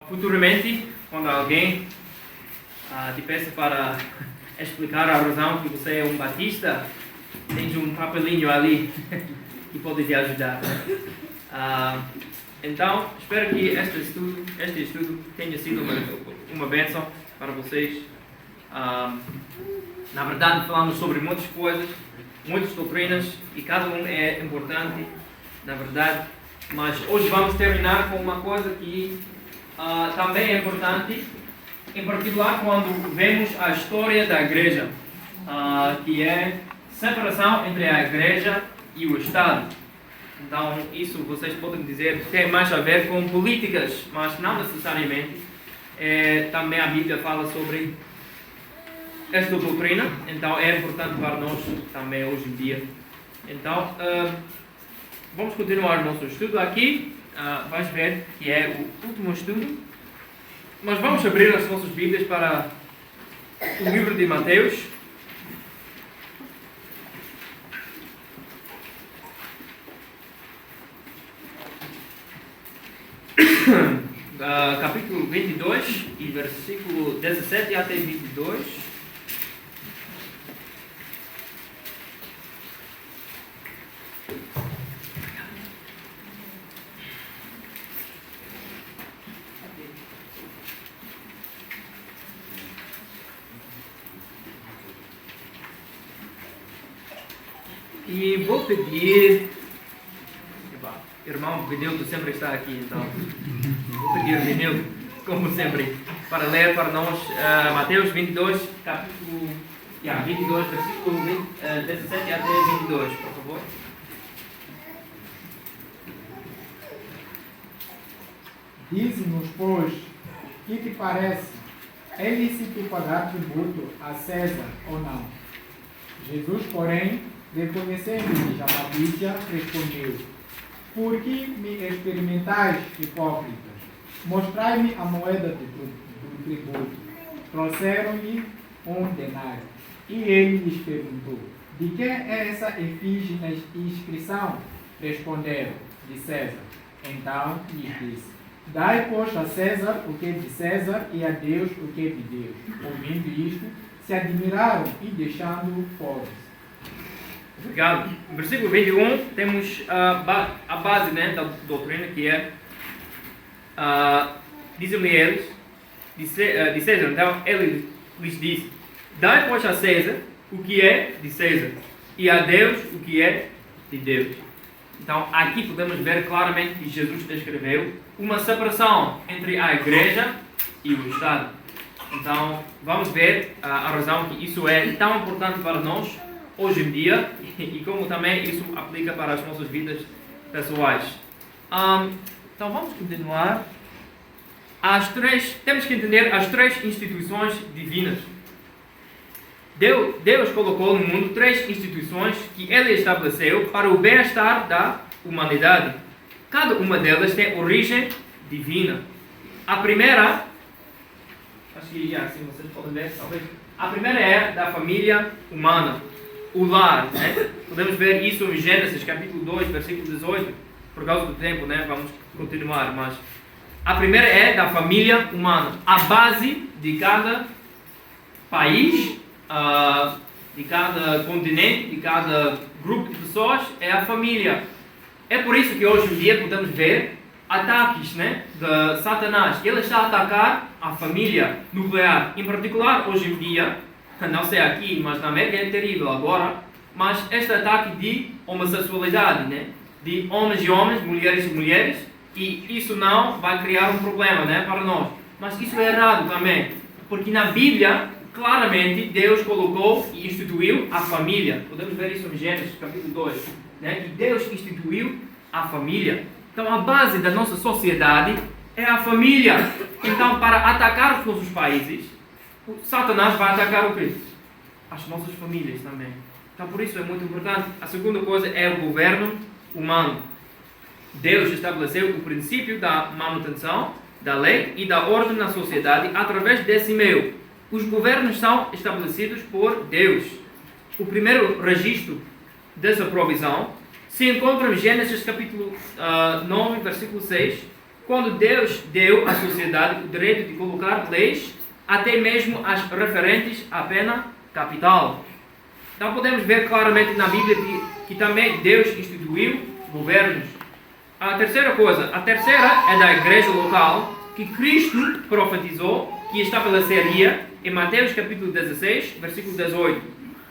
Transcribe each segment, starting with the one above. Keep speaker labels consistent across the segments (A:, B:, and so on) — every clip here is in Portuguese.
A: Futuramente, quando alguém te peça para explicar a razão que você é um batista, tem um papelinho ali que pode te ajudar. Então, espero que este estudo tenha sido uma bênção para vocês. Na verdade, falamos sobre muitas coisas, muitas doutrinas, e cada um é importante, na verdade. Mas hoje vamos terminar com uma coisa que também é importante, em particular quando vemos a história da igreja, que é separação entre a igreja e o Estado. Então, isso vocês podem dizer que tem mais a ver com políticas, mas não necessariamente. Também a Bíblia fala sobre esta doutrina, então é importante para nós também hoje em dia. Então, vamos continuar o nosso estudo aqui. Vais ver que é o último estudo. Mas vamos abrir as nossas Bíblias para o livro de Mateus. Capítulo 22 e versículo 17 até 22. E vou pedir, irmão Benildo sempre está aqui, então vou pedir Benildo, como sempre, para ler para nós Mateus 22, capítulo 22, versículo 17 até 22, por favor.
B: Dize-nos, pois, que te parece? É lícito pagar tributo a César ou não? Jesus, porém, reconhecendo-lhes a malícia, respondeu: Por que me experimentais, hipócritas? Mostrai-me a moeda do tributo. Trouxeram-lhe um denário. E ele lhes perguntou: De que é essa efígie na inscrição? Responderam: De César. Então lhes disse: Dai, pois, a César o que é de César e a Deus o que é de Deus. Ouvindo isto, se admiraram e deixando pobres.
A: Obrigado. No versículo 21 temos a base, né, da doutrina, que é dizem-lhe eles de César. Então ele lhes disse: Dai, pois, a César o que é de César e a Deus o que é de Deus. Então aqui podemos ver claramente que Jesus descreveu uma separação entre a igreja e o Estado. Então vamos ver a razão que isso é tão importante para nós hoje em dia e como também isso aplica para as nossas vidas pessoais. Então vamos continuar. Temos que entender as três instituições divinas. Deus colocou no mundo três instituições que Ele estabeleceu para o bem-estar da humanidade. Cada uma delas tem origem divina. A primeira, acho que assim vocês podem ver, talvez. A primeira é da família humana, o lar, né? Podemos ver isso em Gênesis capítulo 2, versículo 18. Por causa do tempo, né? Vamos continuar, mas a primeira é da família humana. A base de cada país, de cada continente, de cada grupo de pessoas é a família. É por isso que hoje em dia podemos ver ataques, né, de Satanás. Ele está a atacar a família nuclear. Em particular, hoje em dia, não sei aqui, mas na América é terrível agora, mas este ataque de homossexualidade, né, de homens e homens, mulheres e mulheres, e isso não vai criar um problema, né, para nós. Mas isso é errado também, porque na Bíblia, claramente, Deus colocou e instituiu a família. Podemos ver isso em Gênesis capítulo 2, né, que Deus instituiu a família. Então a base da nossa sociedade é a família. Então, para atacar os nossos países, o Satanás vai atacar o quê? As nossas famílias também. Então por isso é muito importante. A segunda coisa é o governo humano. Deus estabeleceu o princípio da manutenção da lei e da ordem na sociedade através desse meio. Os governos são estabelecidos por Deus. O primeiro registro dessa provisão se encontra em Gênesis capítulo 9, versículo 6, quando Deus deu à sociedade o direito de colocar leis, até mesmo as referentes à pena capital. Então podemos ver claramente na Bíblia que também Deus instituiu governos. A terceira é da igreja local, que Cristo profetizou que estabeleceria em Mateus capítulo 16, versículo 18.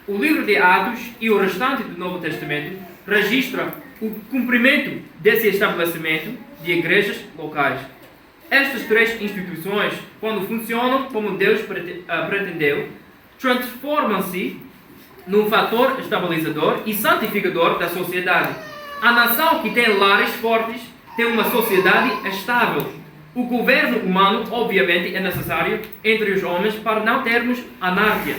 A: O livro de Atos e o restante do Novo Testamento registra o cumprimento desse estabelecimento de igrejas locais. Estas três instituições, quando funcionam como Deus pretendeu, transformam-se num fator estabilizador e santificador da sociedade. A nação que tem lares fortes tem uma sociedade estável. O governo humano, obviamente, é necessário entre os homens para não termos anarquia.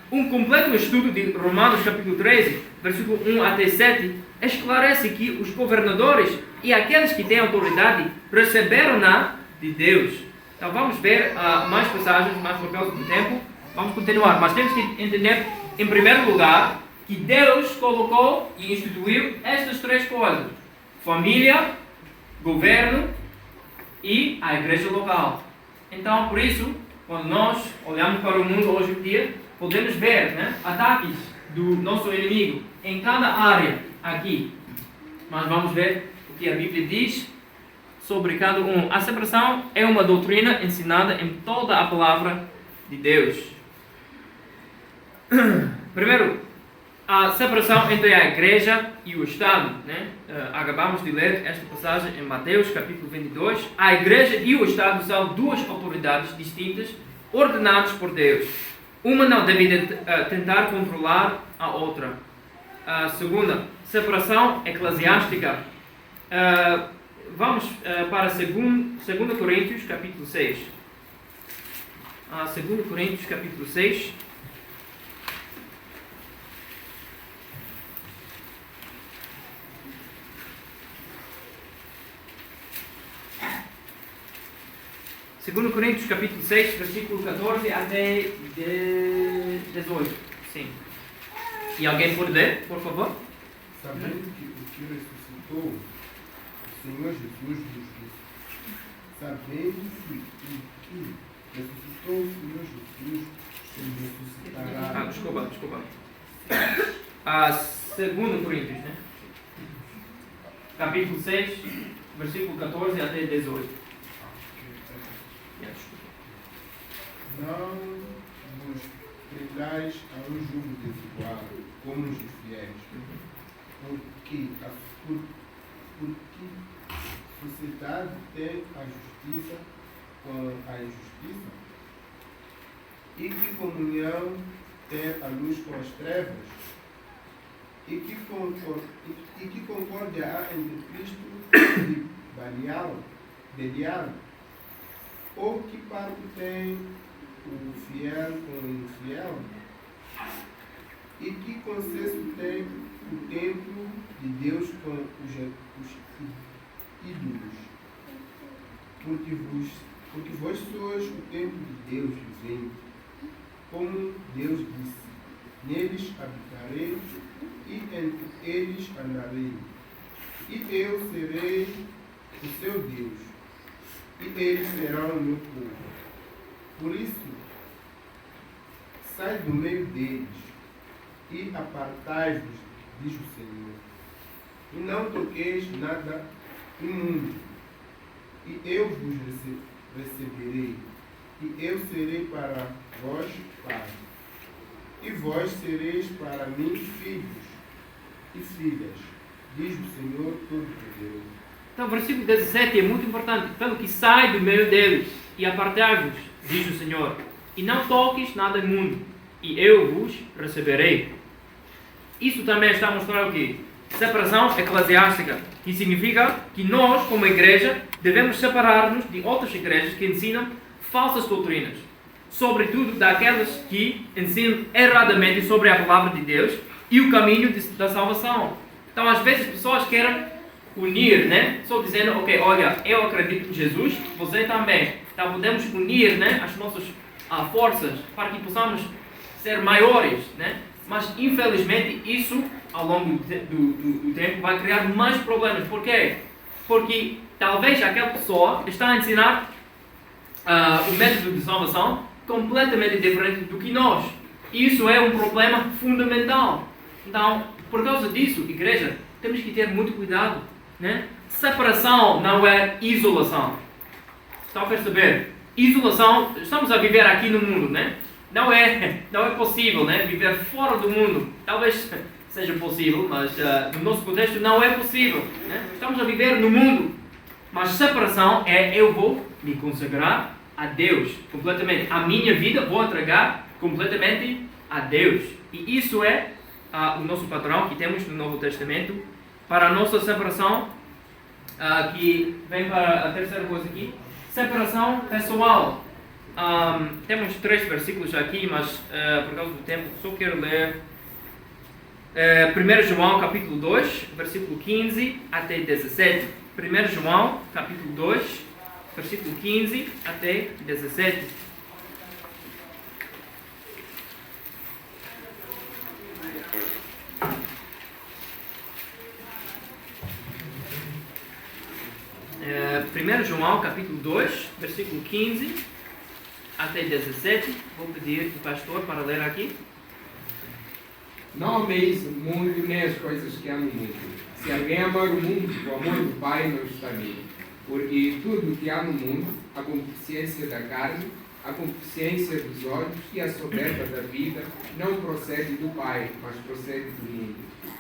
A: Um completo estudo de Romanos capítulo 13, versículo 1 até 7, esclarece que os governadores e aqueles que têm autoridade receberam-na de Deus. Então vamos ver mais passagens, mais por causa do tempo. Vamos continuar, mas temos que entender, em primeiro lugar, que Deus colocou e instituiu estas três coisas: família, governo e a igreja local. Então, por isso, quando nós olhamos para o mundo hoje em dia, podemos ver, né, ataques do nosso inimigo em cada área aqui. Mas vamos ver o que a Bíblia diz sobre cada um. A separação é uma doutrina ensinada em toda a palavra de Deus. Primeiro, a separação entre a igreja e o Estado, né? Acabamos de ler esta passagem em Mateus capítulo 22. A igreja e o Estado são duas autoridades distintas, ordenadas por Deus. Uma não deve tentar controlar a outra. A segunda, separação eclesiástica. Vamos para 2 Coríntios capítulo 6. 2 Coríntios capítulo 6. Segundo Coríntios capítulo 6, versículo 14 até 18. Sim. E alguém pode ler, por favor?
C: Sabendo que o que ressuscitou o Senhor Jesus ressuscitará.
A: Desculpa. Segundo Coríntios, né? Capítulo 6, versículo 14 até 18.
C: Não vos prendais a um jugo desigual, como os infiéis, porque sociedade tem a justiça com a injustiça? E que comunhão tem a luz com as trevas? E que concórdia há entre Cristo e Belial? Ou que parte tem o fiel com o infiel? E que consenso tem o templo de Deus com os ídolos? Porque vós sois o templo de Deus vivente, como Deus disse: neles habitarei e entre eles andarei, e eu serei o seu Deus, e eles serão o meu povo. Por isso, sai do meio deles e apartai-vos, diz o Senhor, e não toqueis nada imundo, e eu vos receberei, e eu serei para vós pai, e vós sereis para mim filhos e filhas, diz o Senhor Todo-Poderoso.
A: Então, o versículo 17 é muito importante. Pelo que sai do meio deles e apartai-vos, diz o Senhor, e não toques nada imundo, e eu vos receberei. Isso também está a mostrar o quê? Separação eclesiástica, que significa que nós, como igreja, devemos separar-nos de outras igrejas que ensinam falsas doutrinas, sobretudo daquelas que ensinam erradamente sobre a palavra de Deus e o caminho da salvação. Então, às vezes, pessoas querem unir, né? Só dizendo, ok, olha, eu acredito em Jesus, você também. Então, podemos unir, né, as nossas forças para que possamos ser maiores, né? Mas, infelizmente, isso, ao longo do tempo, vai criar mais problemas. Por quê? porque talvez aquela pessoa está a ensinar o método de salvação completamente diferente do que nós. Isso é um problema fundamental. Então, por causa disso, igreja, temos que ter muito cuidado, né? Separação não é isolação. Estão a perceber? Isolação, estamos a viver aqui no mundo, né? Não é possível, né? Viver fora do mundo. Talvez seja possível, mas no nosso contexto não é possível, né? Estamos a viver no mundo. Mas separação é eu vou me consagrar a Deus completamente. A minha vida vou entregar completamente a Deus. E isso é o nosso padrão que temos no Novo Testamento para a nossa separação, que vem para a terceira coisa aqui. Separação pessoal. Temos 3 versículos aqui, mas por causa do tempo só quero ler 1 João capítulo 2, versículo 15 até 17. 1 João capítulo 2, versículo 15 até 17. Primeiro João capítulo 2, versículo 15 até 17. Vou pedir o pastor para ler aqui.
D: Não ameis o mundo nem as coisas que há no mundo. Se alguém amar o mundo, o amor do Pai não está nele. Porque tudo o que há no mundo, a concupiscência da carne, a concupiscência dos olhos e a soberba da vida, não procede do Pai, mas procede do mundo.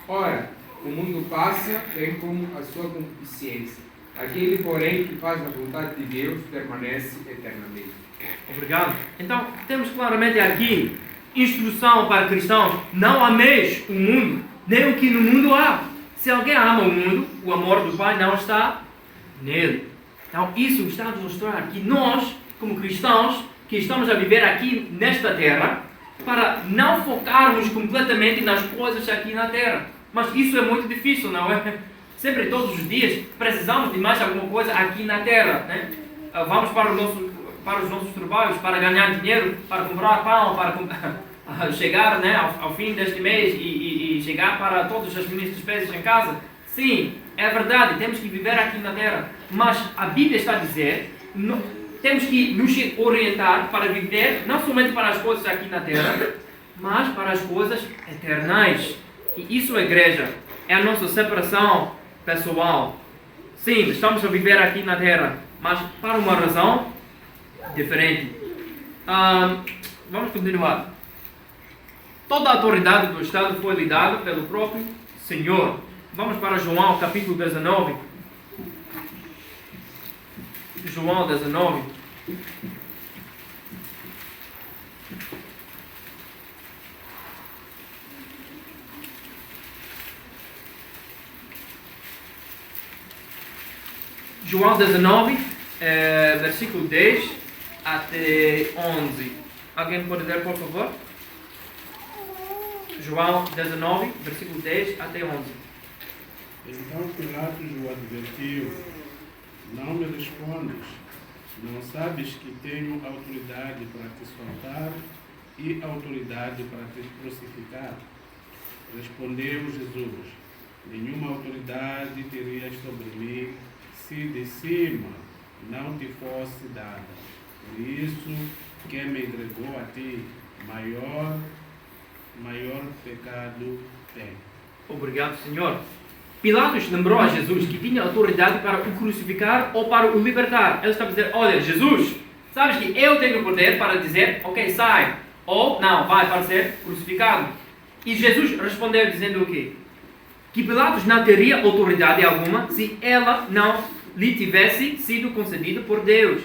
D: Ora, o mundo passa, bem como a sua concupiscência. Aquele, porém, que faz a vontade de Deus, permanece eternamente.
A: Obrigado. Então, temos claramente aqui instrução para cristãos: não ameis o mundo, nem o que no mundo há. Se alguém ama o mundo, o amor do Pai não está nele. Então, isso está a mostrar que nós, como cristãos, que estamos a viver aqui nesta terra, para não focarmos completamente nas coisas aqui na terra. Mas isso é muito difícil, não é? Sempre, todos os dias, precisamos de mais alguma coisa aqui na terra, né? Vamos para os nossos trabalhos, para ganhar dinheiro, para comprar pão, para chegar, né, ao fim deste mês e chegar para todas as minhas despesas em casa. Sim, é verdade, temos que viver aqui na terra. Mas a Bíblia está a dizer, temos que nos orientar para viver não somente para as coisas aqui na terra, mas para as coisas eternais. E isso, igreja, é a nossa separação pessoal. Sim, estamos a viver aqui na terra, mas para uma razão diferente. Vamos continuar. Toda a autoridade do Estado foi lhe dada pelo próprio Senhor. Vamos para João capítulo 19. João 19. João 19, versículo 10 até 11. Alguém pode ler, por favor? João 19, versículo 10 até 11.
E: Então Pilatos o advertiu: não me respondes, não sabes que tenho autoridade para te soltar e autoridade para te crucificar? Respondeu Jesus: nenhuma autoridade terias sobre mim se de cima não te fosse dada. Por isso, quem me entregou a ti, maior pecado tem.
A: Obrigado, Senhor. Pilatos lembrou a Jesus que tinha autoridade para o crucificar ou para o libertar. Ele estava a dizer: olha, Jesus, sabes que eu tenho o poder para dizer, ok, sai, ou não, vai para ser crucificado. E Jesus respondeu dizendo o quê? Que Pilatos não teria autoridade alguma se ela não lhe tivesse sido concedida por Deus.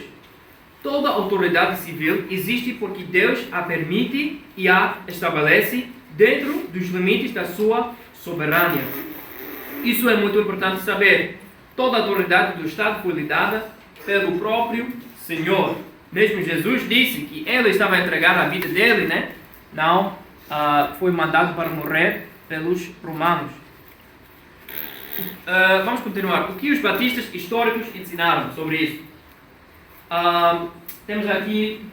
A: Toda autoridade civil existe porque Deus a permite e a estabelece dentro dos limites da sua soberania. Isso é muito importante saber. Toda a autoridade do Estado foi lhe dada pelo próprio Senhor. Mesmo Jesus disse que ele estava a entregar a vida dele, né? Não foi mandado para morrer pelos romanos. Vamos continuar. O que os batistas históricos ensinaram sobre isso? Temos aqui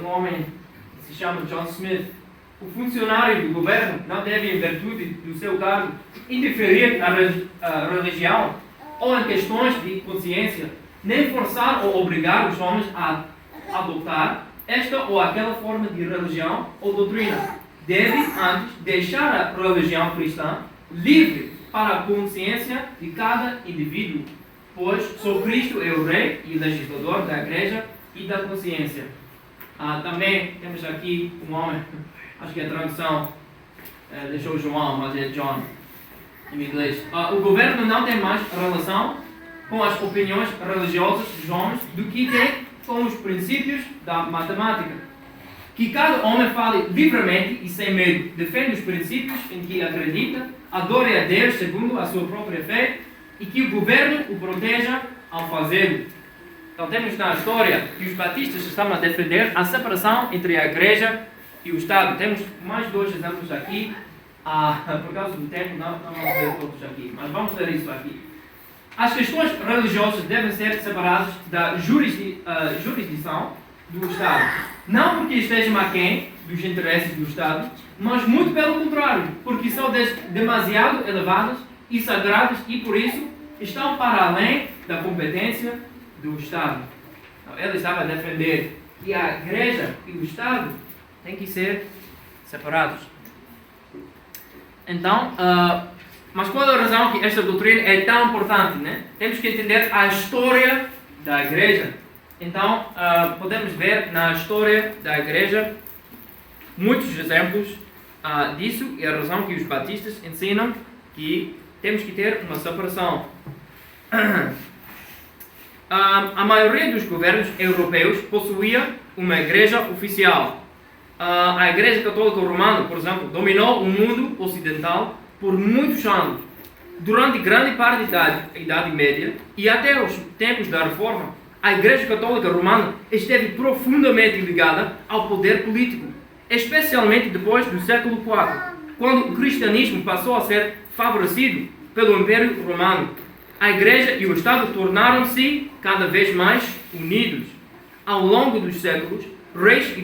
A: um homem que se chama John Smith. O funcionário do governo não deve, em virtude do seu cargo, interferir na religião ou em questões de consciência, nem forçar ou obrigar os homens a adotar esta ou aquela forma de religião ou doutrina. Deve, antes, deixar a religião cristã livre para a consciência de cada indivíduo, pois só Cristo é o Rei e legislador da Igreja e da consciência. Também temos aqui um homem, acho que a tradução deixou João, mas é John em inglês. O governo não tem mais relação com as opiniões religiosas dos homens do que tem com os princípios da matemática. Que cada homem fale livremente e sem medo, defenda os princípios em que acredita, adore a Deus segundo a sua própria fé e que o governo o proteja ao fazê-lo. Então temos na história que os batistas estavam a defender a separação entre a igreja e o Estado. Temos mais 2 exemplos aqui. Por causa do tempo não vamos ler todos aqui, mas vamos ler isso aqui. As questões religiosas devem ser separadas da jurisdição do Estado. Não porque estejam aquém dos interesses do Estado, mas muito pelo contrário, porque são demasiado elevadas e sagradas e por isso estão para além da competência do Estado. Então, ele estava a defender que a igreja e o Estado têm que ser separados. Então, mas qual é a razão que esta doutrina é tão importante, né? Temos que entender a história da igreja. Então, podemos ver na história da igreja muitos exemplos disso e a razão que os batistas ensinam que temos que ter uma separação. A maioria dos governos europeus possuía uma igreja oficial. A Igreja Católica Romana, por exemplo, dominou o mundo ocidental por muitos anos. Durante grande parte da Idade Média e até os tempos da Reforma, a Igreja Católica Romana esteve profundamente ligada ao poder político, especialmente depois do século IV, quando o cristianismo passou a ser favorecido pelo Império Romano. A Igreja e o Estado tornaram-se cada vez mais unidos. Ao longo dos séculos, reis e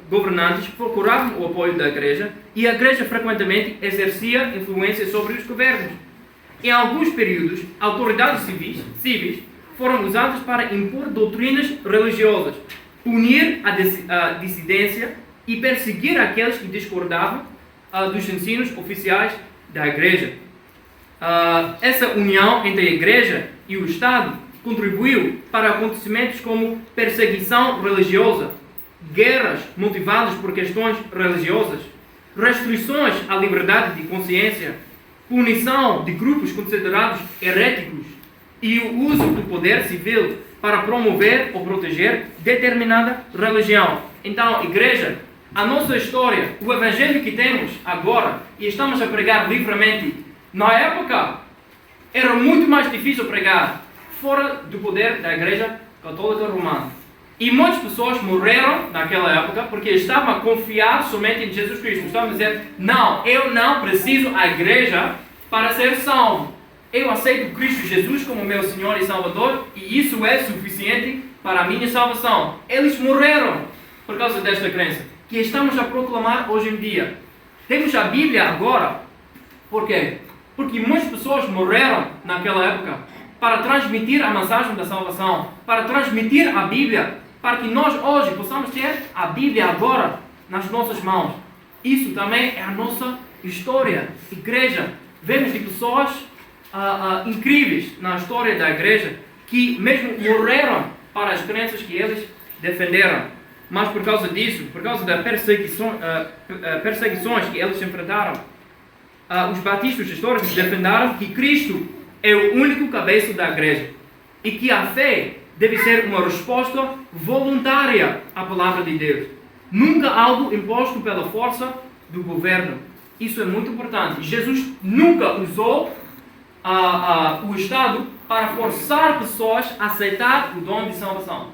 A: governantes procuravam o apoio da Igreja e a Igreja frequentemente exercia influência sobre os governos. Em alguns períodos, autoridades civis foram usadas para impor doutrinas religiosas, punir a dissidência e perseguir aqueles que discordavam dos ensinos oficiais da Igreja. Essa união entre a Igreja e o Estado contribuiu para acontecimentos como perseguição religiosa, guerras motivadas por questões religiosas, restrições à liberdade de consciência, punição de grupos considerados heréticos e o uso do poder civil para promover ou proteger determinada religião. Então, igreja, a nossa história, o evangelho que temos agora e estamos a pregar livremente, na época era muito mais difícil pregar fora do poder da Igreja Católica Romana. E muitas pessoas morreram naquela época porque estavam a confiar somente em Jesus Cristo. Estavam a dizer, não, eu não preciso da igreja para ser salvo. Eu aceito Cristo Jesus como meu Senhor e Salvador e isso é suficiente para a minha salvação. Eles morreram por causa desta crença que estamos a proclamar hoje em dia. Temos a Bíblia agora. Por quê? Porque muitas pessoas morreram naquela época para transmitir a mensagem da salvação, para transmitir a Bíblia, para que nós hoje possamos ter a Bíblia agora nas nossas mãos. Isso também é a nossa história. Igreja, vemos de pessoas incríveis na história da igreja que mesmo morreram para as crenças que eles defenderam. Mas por causa disso, por causa das perseguições que eles enfrentaram, os batistas históricos defenderam que Cristo é o único cabeça da igreja e que a fé deve ser uma resposta voluntária à palavra de Deus, nunca algo imposto pela força do governo. Isso é muito importante. Jesus nunca usou o Estado para forçar pessoas a aceitar o dom de salvação.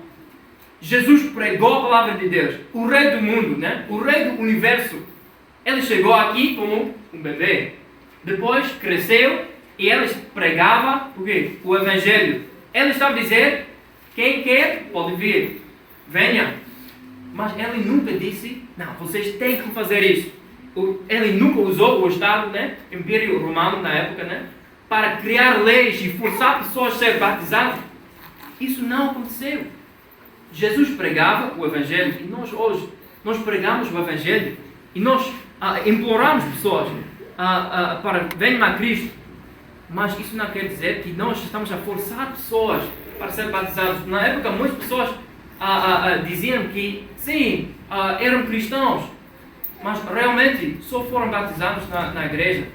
A: Jesus pregou a palavra de Deus, o rei do mundo, né? O rei do universo. Ele chegou aqui como um bebê, depois cresceu e ele pregava o quê? O Evangelho. Ele estava a dizer, quem quer pode vir, venha. Mas ele nunca disse, não, vocês têm que fazer isso. Ele nunca usou o Estado, né? Império Romano na época, né? para criar leis e forçar pessoas a ser batizadas. Isso não aconteceu. Jesus pregava o Evangelho e nós hoje, nós pregamos o Evangelho e nós imploramos pessoas para venham a Cristo. Mas isso não quer dizer que nós estamos a forçar pessoas para ser batizadas. Na época, muitas pessoas diziam que sim, eram cristãos, mas realmente só foram batizados na igreja.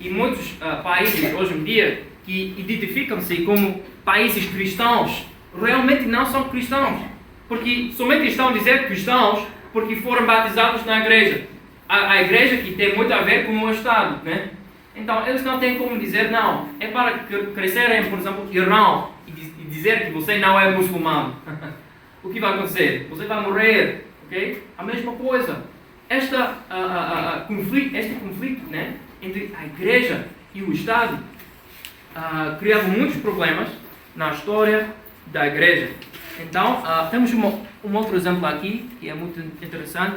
A: E muitos países hoje em dia que identificam-se como países cristãos realmente não são cristãos, porque somente estão a dizer cristãos porque foram batizados na igreja. A igreja que tem muito a ver com o Estado, né? Então eles não têm como dizer não. É para crescerem, por exemplo, Irão e dizer que você não é muçulmano. O que vai acontecer? Você vai morrer, ok? A mesma coisa. Este conflito, né, entre a igreja e o Estado criava muitos problemas na história da igreja. Então, temos um outro exemplo aqui, que é muito interessante.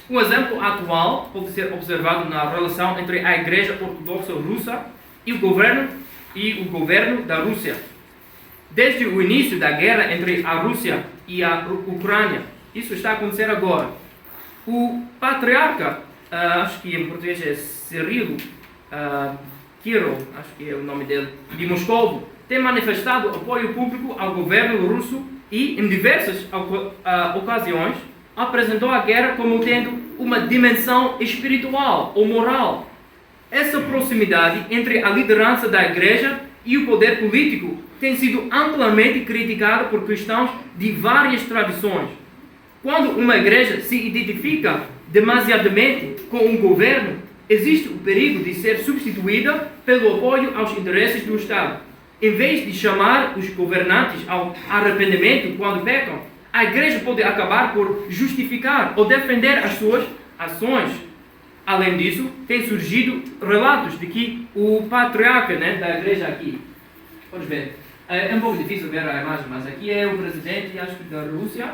A: Um exemplo atual pode ser observado na relação entre a Igreja Ortodoxa Russa e o governo da Rússia. Desde o início da guerra entre a Rússia e a Ucrânia, isso está a acontecer agora. O patriarca, acho que em português é Cirilo, Kirill, acho que é o nome dele, de Moscou, tem manifestado apoio público ao governo russo e, em diversas ocasiões, apresentou a guerra como tendo uma dimensão espiritual ou moral. Essa proximidade entre a liderança da igreja e o poder político tem sido amplamente criticada por cristãos de várias tradições. Quando uma igreja se identifica demasiadamente com um governo, existe o perigo de ser substituída pelo apoio aos interesses do Estado. Em vez de chamar os governantes ao arrependimento quando pecam, a igreja pode acabar por justificar ou defender as suas ações. Além disso, tem surgido relatos de que o patriarca, né, da igreja aqui, vamos ver, é um pouco difícil ver a imagem, mas aqui é o presidente, acho que da Rússia,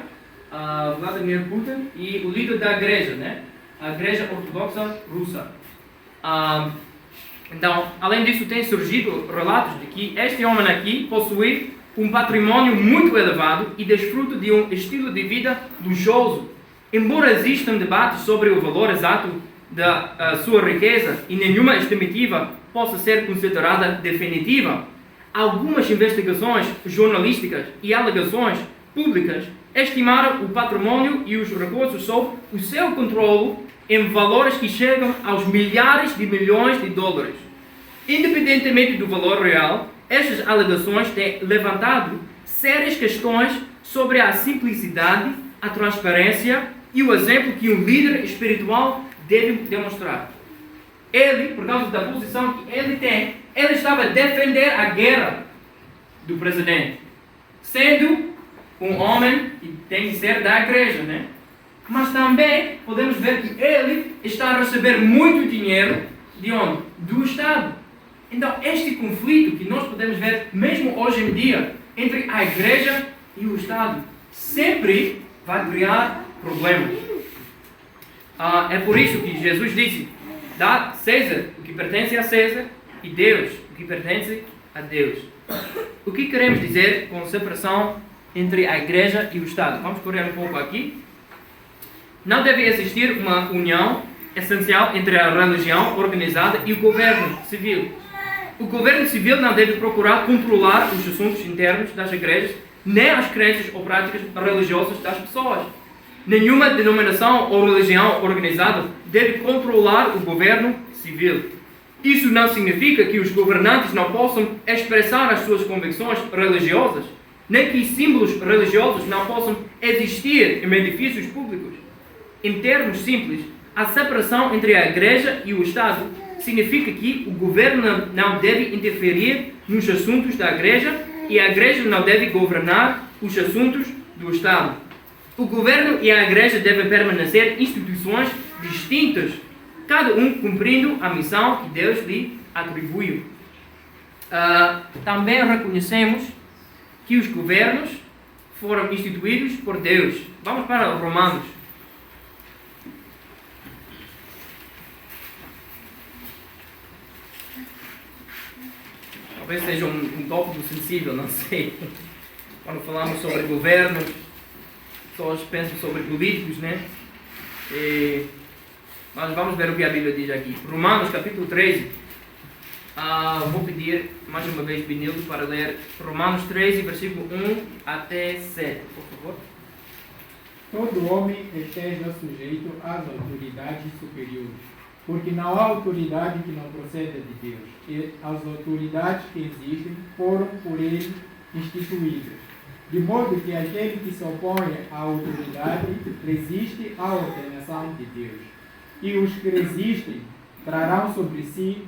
A: Vladimir Putin, e o líder da igreja, né, a Igreja Ortodoxa Russa. Então, além disso, tem surgido relatos de que este homem aqui possui um patrimônio muito elevado e desfruta de um estilo de vida luxuoso. Embora existam debates sobre o valor exato da sua riqueza e nenhuma estimativa possa ser considerada definitiva, algumas investigações jornalísticas e alegações públicas estimaram o patrimônio e os recursos sob o seu controle em valores que chegam aos milhares de milhões de dólares. Independentemente do valor real, estas alegações têm levantado sérias questões sobre a simplicidade, a transparência e o exemplo que um líder espiritual deve demonstrar. Ele, por causa da posição que ele tem, ele estava a defender a guerra do presidente, sendo um homem que tem que ser da igreja, né? Mas também podemos ver que ele está a receber muito dinheiro de onde? Do Estado. Então, este conflito que nós podemos ver, mesmo hoje em dia, entre a igreja e o Estado, sempre vai criar problemas. É por isso que Jesus disse: dá a César o que pertence a César e Deus o que pertence a Deus. O que queremos dizer com separação entre a igreja e o Estado? Vamos correr um pouco aqui. Não deve existir uma união essencial entre a religião organizada e o governo civil. O governo civil não deve procurar controlar os assuntos internos das igrejas, nem as crenças ou práticas religiosas das pessoas. Nenhuma denominação ou religião organizada deve controlar o governo civil. Isso não significa que os governantes não possam expressar as suas convicções religiosas, nem que símbolos religiosos não possam existir em edifícios públicos. Em termos simples, a separação entre a igreja e o Estado significa que o governo não deve interferir nos assuntos da igreja e a igreja não deve governar os assuntos do Estado. O governo e a igreja devem permanecer instituições distintas, cada um cumprindo a missão que Deus lhe atribuiu. Também reconhecemos que os governos foram instituídos por Deus. Vamos para Romanos. talvez seja um tópico sensível, não sei. Quando falamos sobre governo, pessoas pensam sobre políticos, né? Mas vamos ver o que a Bíblia diz aqui. Romanos capítulo 13. Vou pedir mais uma vez Benildo para ler Romanos 13, versículo 1 até 7, por favor.
B: Todo homem esteja sujeito às autoridades superiores, porque não há autoridade que não proceda de Deus, e as autoridades que existem foram por ele instituídas, de modo que aquele que se opõe à autoridade resiste à ordenação de Deus, e os que resistem trarão sobre si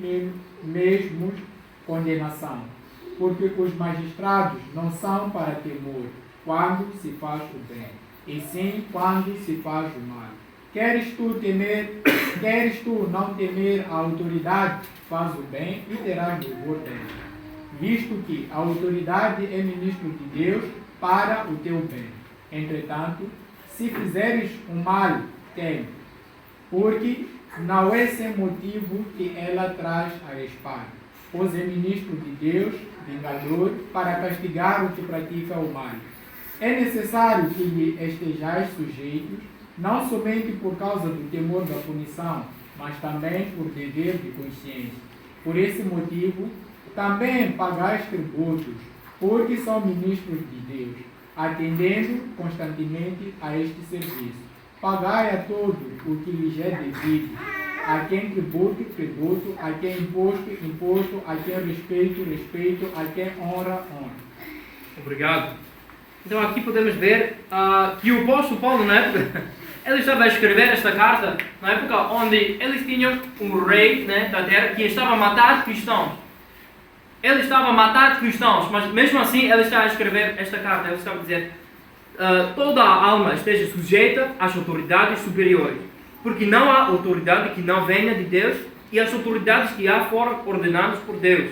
B: mesmos condenação, porque os magistrados não são para temor quando se faz o bem, e sim quando se faz o mal. Queres tu não temer a autoridade, faz o bem e terás louvor dela, visto que a autoridade é ministro de Deus para o teu bem. Entretanto, se fizeres o mal, teme, porque não é sem motivo que ela traz a espada, pois é ministro de Deus, vingador, para castigar o que pratica o mal. É necessário que lhe estejais sujeitos, não somente por causa do temor da punição, mas também por dever de consciência. Por esse motivo, também pagais tributos, porque são ministros de Deus, atendendo constantemente a este serviço. Pagai a todos o que lhes é devido, a quem tributo, tributo, a quem imposto, imposto, a quem respeito, respeito, a quem honra, honra.
A: Obrigado. Então aqui podemos ver que o apóstolo Paulo, na época, ele estava a escrever esta carta na época onde eles tinham um rei, né, da terra que estava a matar cristãos. Ele estava a matar cristãos, mas mesmo assim ele está a escrever esta carta. Ele estava a dizer: toda a alma esteja sujeita às autoridades superiores, porque não há autoridade que não venha de Deus, e as autoridades que há foram ordenadas por Deus.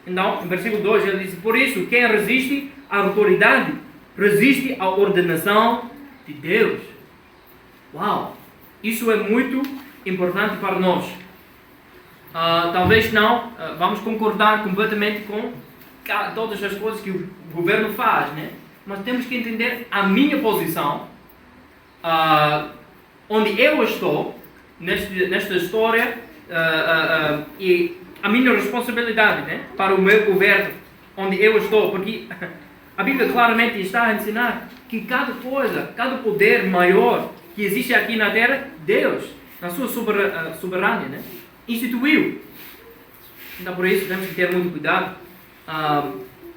A: Então, no versículo 2 ele diz: por isso, quem resiste à autoridade, resiste à ordenação de Deus. Uau! Isso é muito importante para nós. Talvez não vamos concordar completamente com todas as coisas que o governo faz, né? Mas temos que entender a minha posição, onde eu estou nesta história, e a minha responsabilidade, né, para o meu governo, onde eu estou, porque a Bíblia claramente está a ensinar que cada coisa, cada poder maior que existe aqui na Terra, Deus, na sua soberania, né, instituiu. Então por isso temos que ter muito cuidado,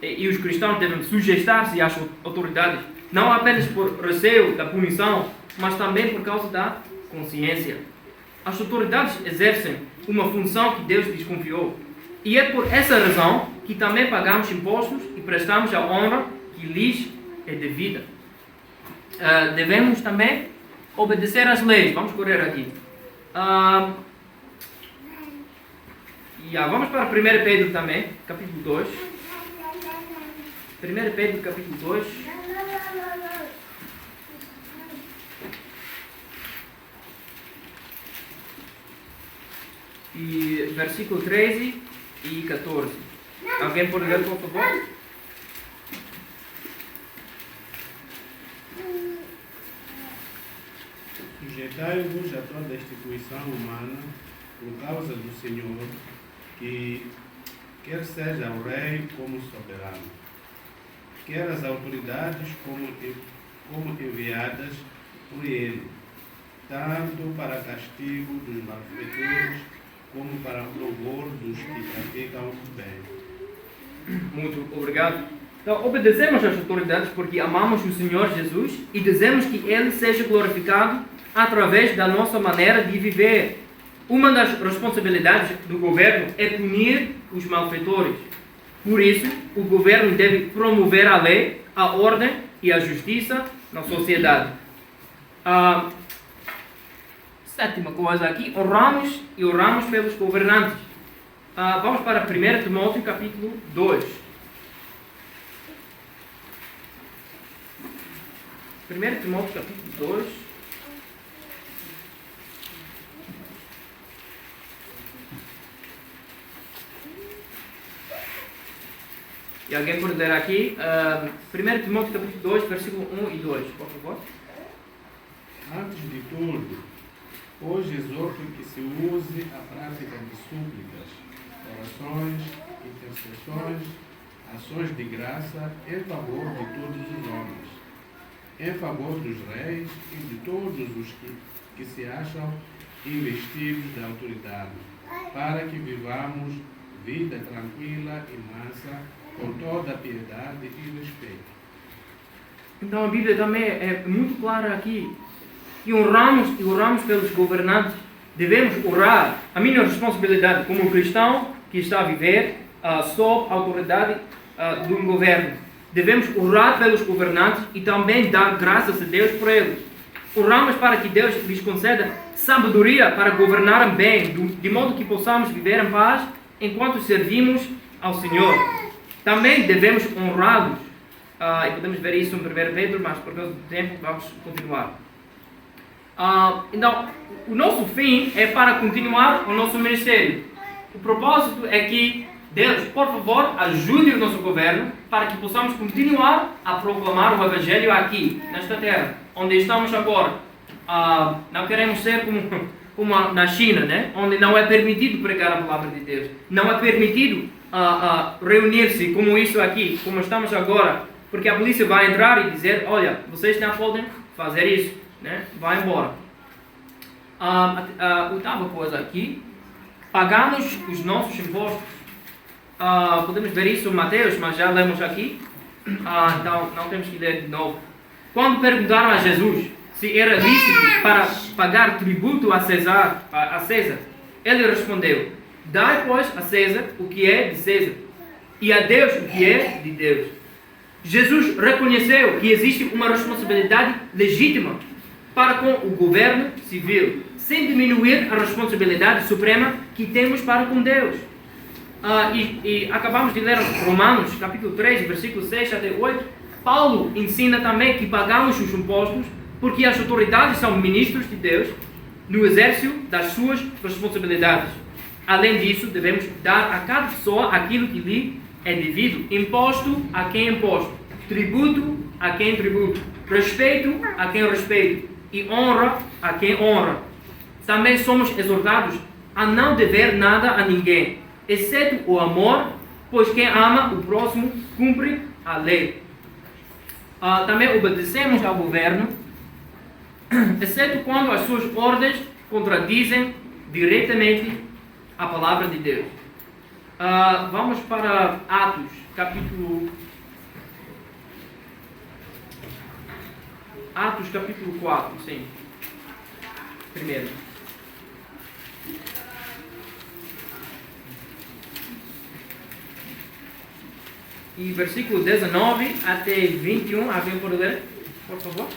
A: e os cristãos devem sujeitar-se às autoridades, não apenas por receio da punição, mas também por causa da consciência. As autoridades exercem uma função que Deus lhes confiou, e é por essa razão que também pagamos impostos e prestamos a honra que lhes é devida. Devemos também obedecer às leis. Vamos correr aqui. Vamos para 1 Pedro também, capítulo 2. 1 Pedro, capítulo 2. E versículo 13 e 14. Alguém pode ler, por favor?
E: Sujeitai-vos a toda a instituição humana por causa do Senhor, que quer seja o rei como soberano, quer as autoridades como enviadas por ele, tanto para castigo dos malfeitores como para o louvor dos que praticam o bem.
A: Muito obrigado. Então, obedecemos às autoridades porque amamos o Senhor Jesus e desejamos que Ele seja glorificado através da nossa maneira de viver. Uma das responsabilidades do governo é punir os malfeitores. Por isso, o governo deve promover a lei, a ordem e a justiça na sociedade. Sétima coisa aqui, oramos pelos governantes. Vamos para 1 Timóteo capítulo 2. 1 Timóteo capítulo 2. E alguém pode ler aqui, 1 Timóteo capítulo 2, versículo 1 e 2, por favor.
E: Antes de tudo, hoje exorto que se use a prática de súplicas, orações, intercessões, ações de graça em favor de todos os homens, em favor dos reis e de todos os que se acham investidos da autoridade, para que vivamos vida tranquila e mansa, com toda a piedade e respeito.
A: Então a Bíblia também é muito clara aqui. E oramos pelos governantes. Devemos orar. A minha responsabilidade como cristão que está a viver sob a autoridade de um governo. Devemos orar pelos governantes e também dar graças a Deus por eles. Oramos para que Deus lhes conceda sabedoria para governarem bem, de modo que possamos viver em paz enquanto servimos ao Senhor. Também devemos honrá-los. E podemos ver isso em 1 Pedro, mas por causa do tempo vamos continuar. Então, o nosso fim é para continuar o nosso ministério. O propósito é que Deus, por favor, ajude o nosso governo para que possamos continuar a proclamar o Evangelho aqui, nesta terra, onde estamos agora. Não queremos ser como na China, né? Onde não é permitido pregar a palavra de Deus. Não é permitido reunir-se como isso aqui, como estamos agora, porque a polícia vai entrar e dizer, olha, vocês não podem fazer isso, né? Vai embora. A oitava coisa aqui, pagamos os nossos impostos. Podemos ver isso em Mateus, mas já lemos aqui, então não temos que ler de novo. Quando perguntaram a Jesus se era lícito para pagar tributo a César, ele respondeu, dai, pois, a César o que é de César, e a Deus o que é de Deus. Jesus reconheceu que existe uma responsabilidade legítima para com o governo civil, sem diminuir a responsabilidade suprema que temos para com Deus. E acabamos de ler Romanos, capítulo 3, versículo 6 até 8. Paulo ensina também que pagamos os impostos porque as autoridades são ministros de Deus no exercício das suas responsabilidades. Além disso, devemos dar a cada pessoa aquilo que lhe é devido. Imposto a quem imposto, tributo a quem tributo, respeito a quem respeito e honra a quem honra. Também somos exortados a não dever nada a ninguém, exceto o amor, pois quem ama o próximo cumpre a lei. Também obedecemos ao governo, exceto quando as suas ordens contradizem diretamente a palavra de Deus. Vamos para Atos, capítulo 4, sim. Primeiro. E versículo 19 até 21, alguém pode ler, por favor?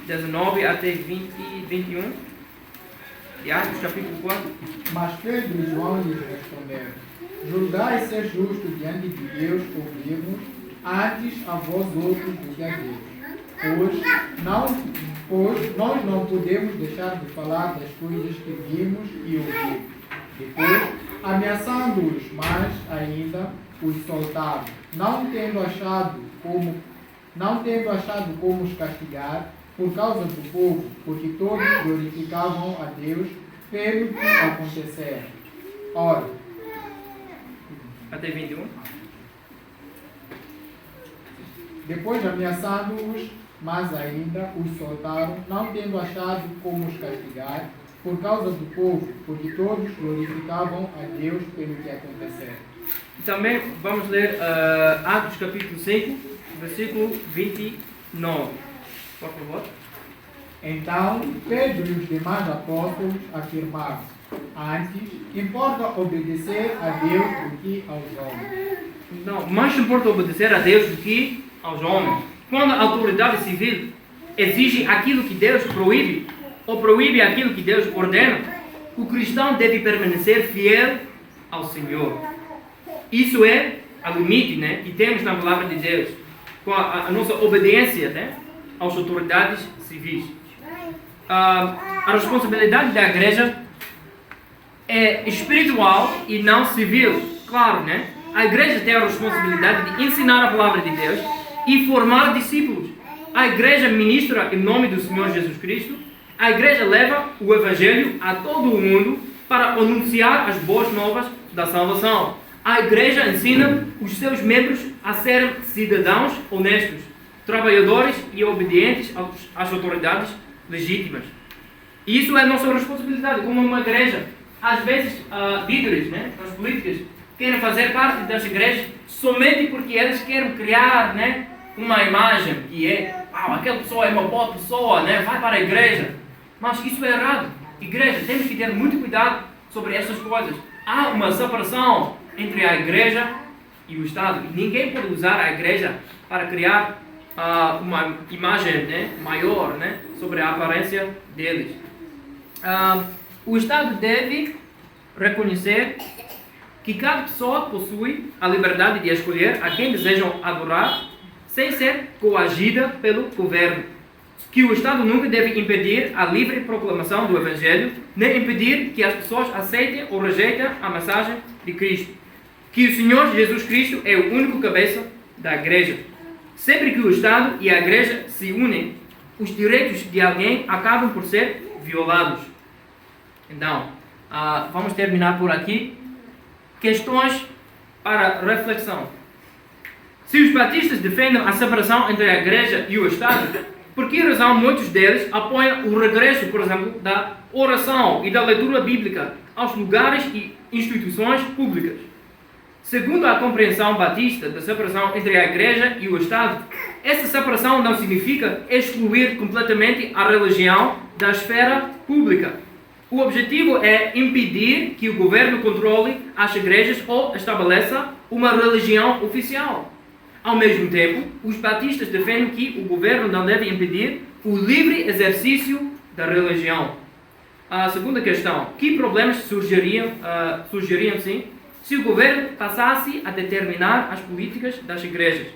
A: 19 até 21, de Atos, capítulo 4.
B: Mas Pedro e João lhes responderam, julgai ser justo diante de Deus ouvir-nos, antes a vós outros do que a Deus. Pois nós não podemos deixar de falar das coisas que vimos e ouvimos. Depois, ameaçando-os mais ainda, os soltaram, não tendo achado como os castigar por causa do povo, porque todos glorificavam a Deus pelo que acontecera. Ora,
A: até 21.
B: Depois, ameaçando-os mais ainda, os soltaram, não tendo achado como os castigar por causa do povo, porque todos glorificavam a Deus pelo que acontecera.
A: Também vamos ler Atos capítulo 5, versículo 29. Por favor.
B: Então, Pedro e os demais apóstolos afirmaram, antes, importa obedecer a Deus do que aos homens.
A: Não, mais importa obedecer a Deus do que aos homens. Quando a autoridade civil exige aquilo que Deus proíbe, ou proíbe aquilo que Deus ordena, o cristão deve permanecer fiel ao Senhor. Isso é o limite, né, que temos na palavra de Deus, com a nossa obediência, né, às autoridades civis. A responsabilidade da igreja é espiritual e não civil. claro, né? A igreja tem a responsabilidade de ensinar a palavra de Deus e formar discípulos. A igreja ministra em nome do Senhor Jesus Cristo. A igreja leva o evangelho a todo o mundo para anunciar as boas novas da salvação. A igreja ensina os seus membros a serem cidadãos honestos, trabalhadores e obedientes às autoridades legítimas. E isso é a nossa responsabilidade como uma igreja. Às vezes, líderes, né, nas políticas, querem fazer parte das igrejas somente porque eles querem criar, né, uma imagem que é, aquela pessoa é uma boa pessoa, né, vai para a igreja. Mas isso é errado. Igreja, temos que ter muito cuidado sobre essas coisas. Há uma separação entre a igreja e o Estado. E ninguém pode usar a igreja para criar uma imagem, né, maior, né, sobre a aparência deles. O Estado deve reconhecer que cada pessoa possui a liberdade de escolher a quem desejam adorar sem ser coagida pelo governo. Que o Estado nunca deve impedir a livre proclamação do Evangelho, nem impedir que as pessoas aceitem ou rejeitem a mensagem de Cristo. Que o Senhor Jesus Cristo é o único cabeça da igreja. Sempre que o Estado e a igreja se unem, os direitos de alguém acabam por ser violados. Então, vamos terminar por aqui. Questões para reflexão. Se os batistas defendem a separação entre a igreja e o Estado, por que razão muitos deles apoiam o regresso, por exemplo, da oração e da leitura bíblica aos lugares e instituições públicas? Segundo a compreensão batista da separação entre a igreja e o Estado, essa separação não significa excluir completamente a religião da esfera pública. O objetivo é impedir que o governo controle as igrejas ou estabeleça uma religião oficial. Ao mesmo tempo, os batistas defendem que o governo não deve impedir o livre exercício da religião. A segunda questão: que problemas surgiriam sim, se o governo passasse a determinar as políticas das igrejas?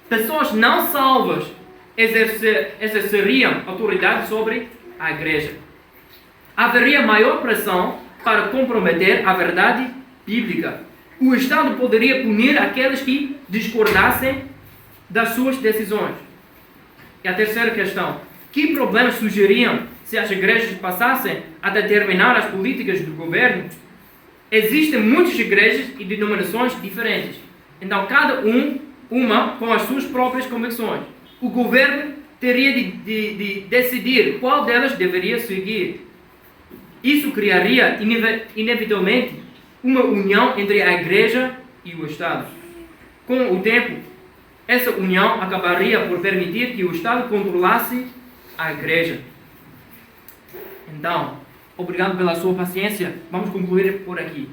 A: Pessoas não salvas exerceriam autoridade sobre a igreja. Haveria maior pressão para comprometer a verdade bíblica. O Estado poderia punir aqueles que discordassem das suas decisões. E a terceira questão: que problemas surgiriam se as igrejas passassem a determinar as políticas do governo? Existem muitas igrejas e denominações diferentes. Então, cada uma com as suas próprias convicções. O governo teria de decidir qual delas deveria seguir. Isso criaria, inevitavelmente, uma união entre a igreja e o Estado. Com o tempo, essa união acabaria por permitir que o Estado controlasse a igreja. Então, obrigado pela sua paciência. Vamos concluir por aqui.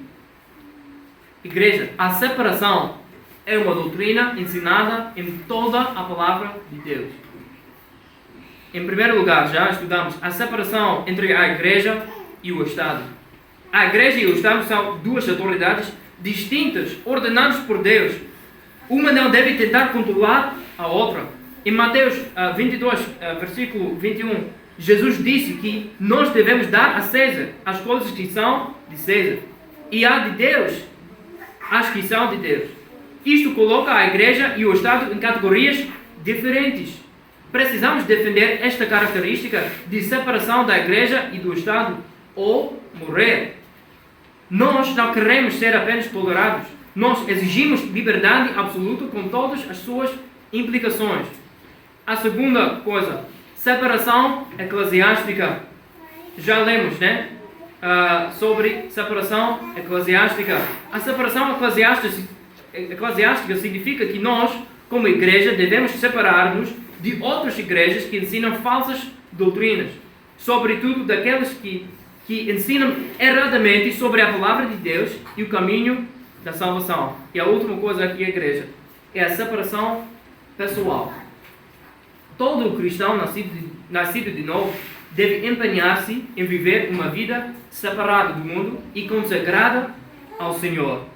A: Igreja, a separação é uma doutrina ensinada em toda a palavra de Deus. Em primeiro lugar, já estudamos a separação entre a igreja e o Estado. A igreja e o Estado são duas autoridades distintas, ordenadas por Deus. Uma não deve tentar controlar a outra. Em Mateus 22, versículo 21, Jesus disse que nós devemos dar a César as coisas que são de César e a de Deus as que são de Deus. Isto coloca a igreja e o Estado em categorias diferentes. Precisamos defender esta característica de separação da igreja e do Estado ou morrer. Nós não queremos ser apenas tolerados. Nós exigimos liberdade absoluta com todas as suas implicações. A segunda coisa, separação eclesiástica. Já lemos, né? Sobre separação eclesiástica. A separação eclesiástica significa que nós, como igreja, devemos separar-nos de outras igrejas que ensinam falsas doutrinas, sobretudo daquelas que ensinam erradamente sobre a palavra de Deus e o caminho da salvação. E a última coisa aqui, igreja, é a separação pessoal. Todo cristão nascido de novo deve empenhar-se em viver uma vida separada do mundo e consagrada ao Senhor.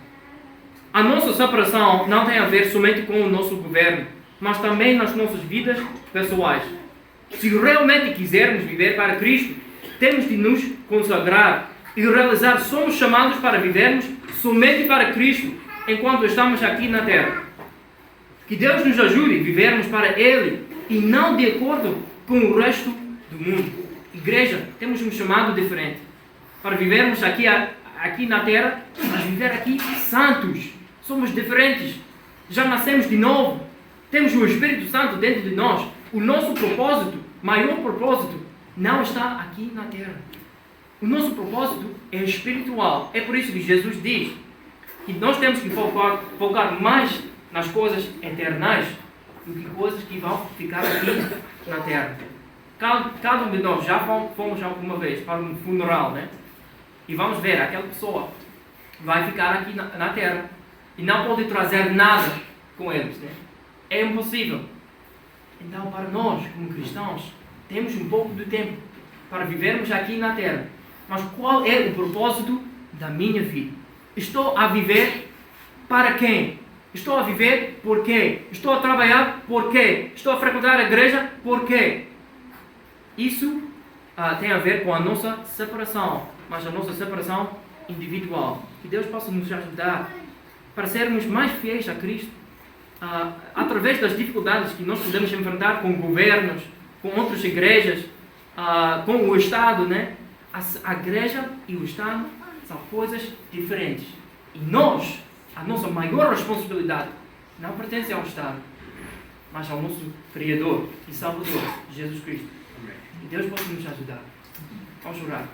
A: A nossa separação não tem a ver somente com o nosso governo, mas também nas nossas vidas pessoais. Se realmente quisermos viver para Cristo, temos de nos consagrar e realizar, somos chamados para vivermos somente para Cristo enquanto estamos aqui na terra. Que Deus nos ajude a vivermos para Ele e não de acordo com o resto do mundo. Igreja, temos um chamado diferente para vivermos aqui na terra, mas viver aqui santos. Somos diferentes. Já nascemos de novo. Temos o Espírito Santo dentro de nós. O nosso propósito, maior propósito, não está aqui na terra. O nosso propósito é espiritual. É por isso que Jesus diz que nós temos que focar mais nas coisas eternais do que coisas que vão ficar aqui na terra. Cada um de nós já fomos alguma vez para um funeral, né? E vamos ver, aquela pessoa vai ficar aqui na terra e não pode trazer nada com eles, né? É impossível. Então, para nós, como cristãos, temos um pouco de tempo para vivermos aqui na terra. Mas qual é o propósito da minha vida? Estou a viver para quem? Estou a viver por quê? Estou a trabalhar por quê? Estou a frequentar a igreja por quê? Isso tem a ver com a nossa separação, mas a nossa separação individual. Que Deus possa nos ajudar para sermos mais fiéis a Cristo, através das dificuldades que nós podemos enfrentar com governos, com outras igrejas, com o Estado, né? A igreja e o Estado são coisas diferentes. E nós, a nossa maior responsabilidade não pertence ao Estado, mas ao nosso Criador e Salvador, Jesus Cristo.
D: Amém.
A: E Deus pode nos ajudar. Vamos orar.